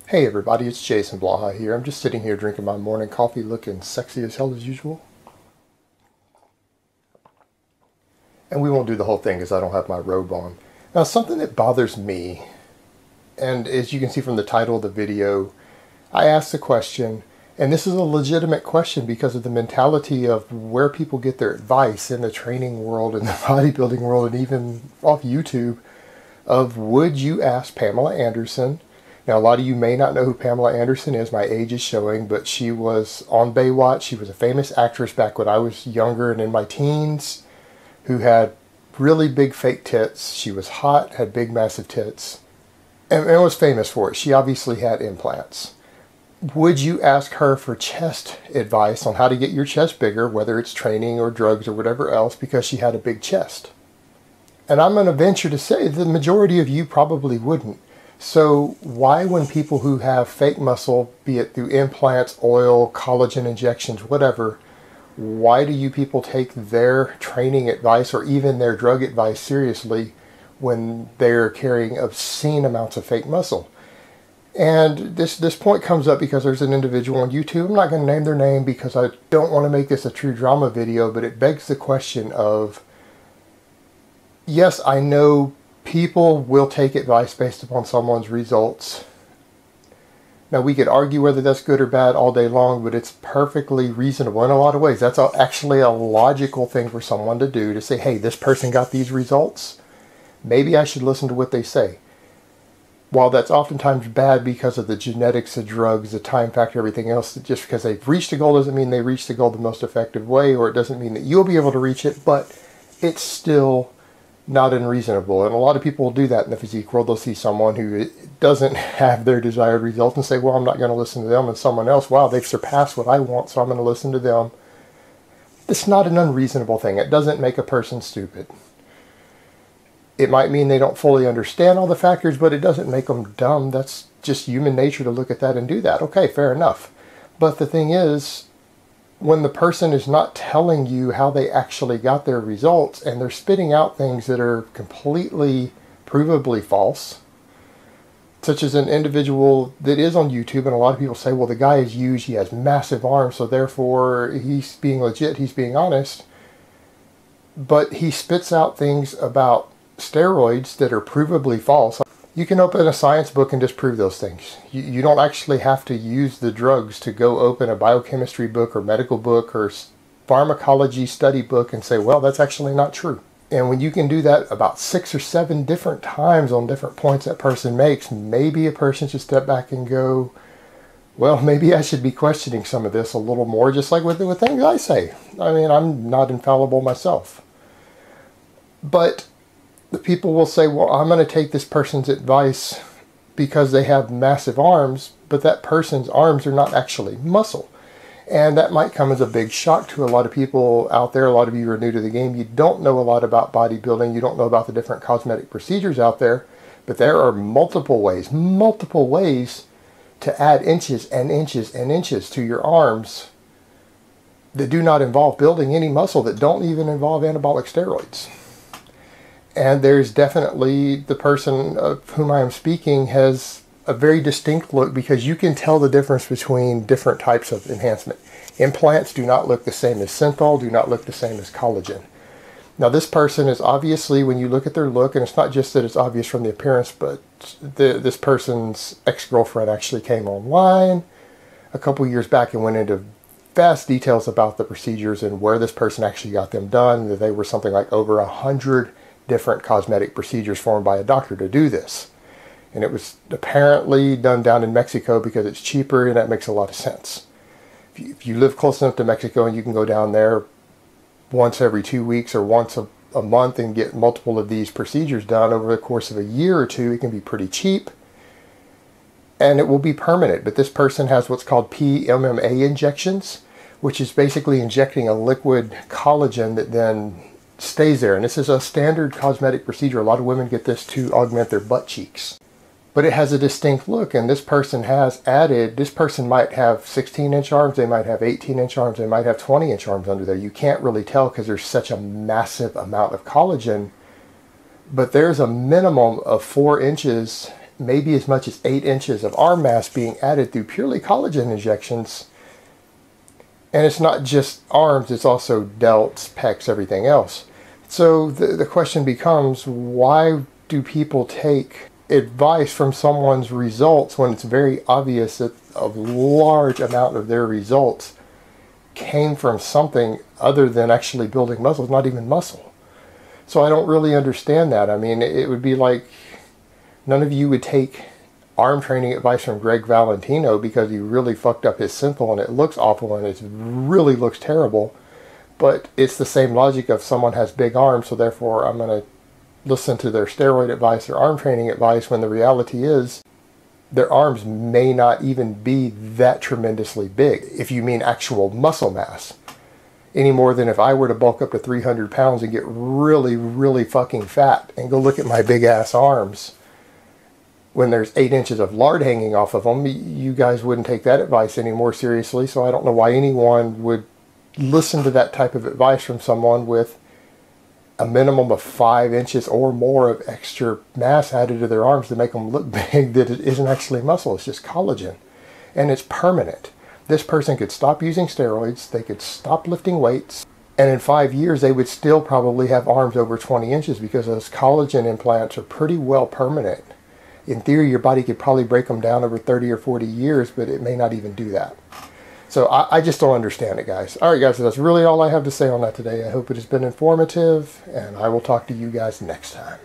Hey everybody, it's Jason Blaha here. I'm just sitting here drinking my morning coffee looking sexy as hell as usual. And we won't do the whole thing because I don't have my robe on. Now something that bothers me, and as you can see from the title of the video, I asked the question, and this is a legitimate question because of the mentality of where people get their advice in the training world and the bodybuilding world and even off YouTube, of would you ask Pamela Anderson? Now, a lot of you may not know who Pamela Anderson is. My age is showing, but she was on Baywatch. She was a famous actress back when I was younger and in my teens who had really big fake tits. She was hot, had big massive tits, and was famous for it. She obviously had implants. Would you ask her for chest advice on how to get your chest bigger, whether it's training or drugs or whatever else, because she had a big chest? And I'm going to venture to say the majority of you probably wouldn't. So why, when people who have fake muscle, be it through implants, oil, collagen injections, whatever, why do you people take their training advice or even their drug advice seriously when they're carrying obscene amounts of fake muscle? And this point comes up because there's an individual on YouTube. I'm not going to name their name because I don't want to make this a true drama video, but it begs the question of, yes, I know people will take advice based upon someone's results. Now, we could argue whether that's good or bad all day long, but it's perfectly reasonable in a lot of ways. That's actually a logical thing for someone to do, to say, hey, this person got these results. Maybe I should listen to what they say. While that's oftentimes bad because of the genetics of drugs, the time factor, everything else, just because they've reached a goal doesn't mean they reached the goal the most effective way, or it doesn't mean that you'll be able to reach it, but it's still not unreasonable. And a lot of people will do that in the physique world. They'll see someone who doesn't have their desired result and say, well, I'm not going to listen to them. And someone else, wow, they've surpassed what I want, so I'm going to listen to them. It's not an unreasonable thing. It doesn't make a person stupid. It might mean they don't fully understand all the factors, but it doesn't make them dumb. That's just human nature to look at that and do that. Okay, fair enough. But the thing is, when the person is not telling you how they actually got their results and they're spitting out things that are completely provably false, such as an individual that is on YouTube, and a lot of people say, well, the guy is huge, he has massive arms, so therefore he's being legit, he's being honest. But he spits out things about steroids that are provably false. You can open a science book and disprove those things. You don't actually have to use the drugs to go open a biochemistry book or medical book or pharmacology study book and say, well, that's actually not true. And when you can do that about 6 or 7 different times on different points that person makes, maybe a person should step back and go, well, maybe I should be questioning some of this a little more, just like with things I say. I mean, I'm not infallible myself. But the people will say, well, I'm going to take this person's advice because they have massive arms, but that person's arms are not actually muscle. And that might come as a big shock to a lot of people out there. A lot of you are new to the game. You don't know a lot about bodybuilding. You don't know about the different cosmetic procedures out there. But there are multiple ways to add inches and inches and inches to your arms that do not involve building any muscle, that don't even involve anabolic steroids. And there's definitely, the person of whom I am speaking has a very distinct look, because you can tell the difference between different types of enhancement. Implants do not look the same as synthol, do not look the same as collagen. Now this person is obviously, when you look at their look, and it's not just that it's obvious from the appearance, but this person's ex-girlfriend actually came online a couple years back and went into vast details about the procedures and where this person actually got them done. That they were something like over 100 different cosmetic procedures formed by a doctor to do this. And it was apparently done down in Mexico because it's cheaper, and that makes a lot of sense. If you live close enough to Mexico and you can go down there once every 2 weeks or once a month and get multiple of these procedures done over the course of a year or two, it can be pretty cheap. And it will be permanent. But this person has what's called PMMA injections, which is basically injecting a liquid collagen that then stays there. And this is a standard cosmetic procedure. A lot of women get this to augment their butt cheeks. But it has a distinct look, and this person has added, this person might have 16-inch arms, they might have 18-inch arms, they might have 20-inch arms under there. You can't really tell because there's such a massive amount of collagen. But there's a minimum of 4 inches maybe as much as 8 inches of arm mass being added through purely collagen injections. And it's not just arms, it's also delts, pecs, everything else. So the question becomes, why do people take advice from someone's results when it's very obvious that a large amount of their results came from something other than actually building muscles, not even muscle? So I don't really understand that. I mean, it would be like none of you would take arm training advice from Greg Valentino because he really fucked up his simple and it looks awful and it really looks terrible. But it's the same logic of someone has big arms, so therefore I'm going to listen to their steroid advice or arm training advice, when the reality is their arms may not even be that tremendously big, if you mean actual muscle mass, any more than if I were to bulk up to 300 pounds and get really, really fucking fat and go look at my big ass arms when there's 8 inches of lard hanging off of them. You guys wouldn't take that advice any more seriously, so I don't know why anyone would listen to that type of advice from someone with a minimum of 5 inches or more of extra mass added to their arms to make them look big that it isn't actually muscle, it's just collagen. And it's permanent. This person could stop using steroids, they could stop lifting weights, and in 5 years they would still probably have arms over 20 inches because those collagen implants are pretty well permanent. In theory, your body could probably break them down over 30 or 40 years, but it may not even do that. So I just don't understand it, guys. All right, guys, so that's really all I have to say on that today. I hope it has been informative, and I will talk to you guys next time.